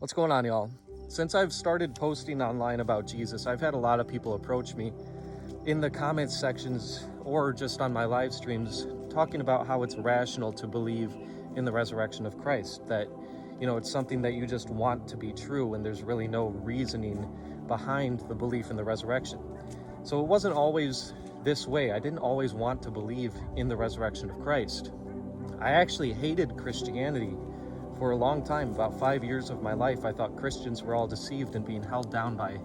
What's going on, y'all? Since I've started posting online about Jesus, I've had a lot of people approach me in the comments sections or just on my live streams talking about how it's rational to believe in the resurrection of Christ, that it's something that you just want to be true and there's really no reasoning behind the belief in the resurrection. So it wasn't always this way. I didn't always want to believe in the resurrection of Christ. I actually hated Christianity for a long time. About 5 years of my life, I thought Christians were all deceived and being held down by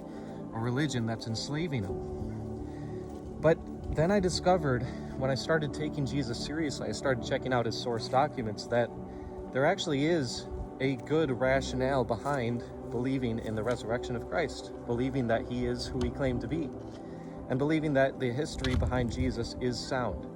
a religion that's enslaving them. But then I discovered, when I started taking Jesus seriously, I started checking out his source documents, that there actually is a good rationale behind believing in the resurrection of Christ, believing that he is who he claimed to be, and believing that the history behind Jesus is sound.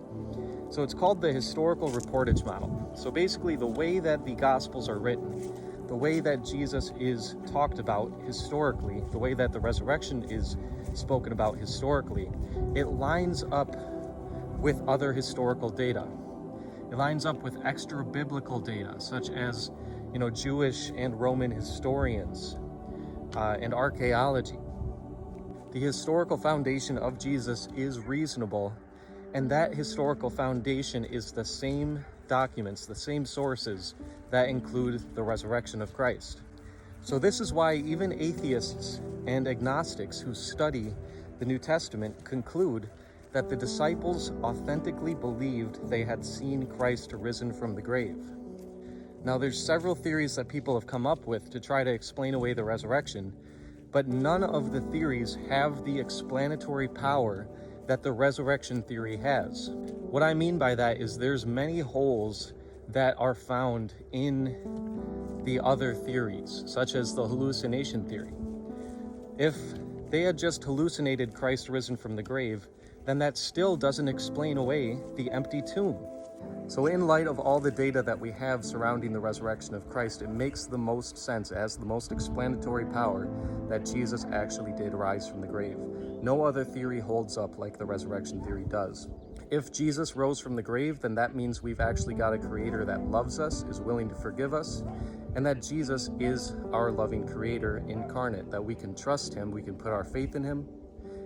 So it's called the historical reportage model. So basically, the way that the Gospels are written, the way that Jesus is talked about historically, the way that the resurrection is spoken about historically, it lines up with other historical data. It lines up with extra biblical data, such as Jewish and Roman historians and archaeology. The historical foundation of Jesus is reasonable, and that historical foundation is the same documents, the same sources that include the resurrection of Christ. So this is why even atheists and agnostics who study the New Testament conclude that the disciples authentically believed they had seen Christ risen from the grave. Now, there's several theories that people have come up with to try to explain away the resurrection, but none of the theories have the explanatory power that the resurrection theory has. What I mean by that is there's many holes that are found in the other theories, such as the hallucination theory. If they had just hallucinated Christ risen from the grave, then that still doesn't explain away the empty tomb. So in light of all the data that we have surrounding the resurrection of Christ, it makes the most sense, as the most explanatory power, that Jesus actually did rise from the grave. No other theory holds up like the resurrection theory does. If Jesus rose from the grave, then that means we've actually got a creator that loves us, is willing to forgive us, and that Jesus is our loving creator incarnate, that we can trust him, we can put our faith in him,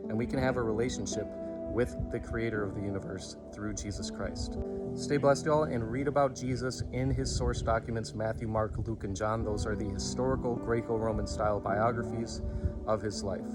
and we can have a relationship with the creator of the universe through Jesus Christ. Stay blessed, y'all, and read about Jesus in his source documents, Matthew, Mark, Luke, and John. Those are the historical Greco-Roman style biographies of his life.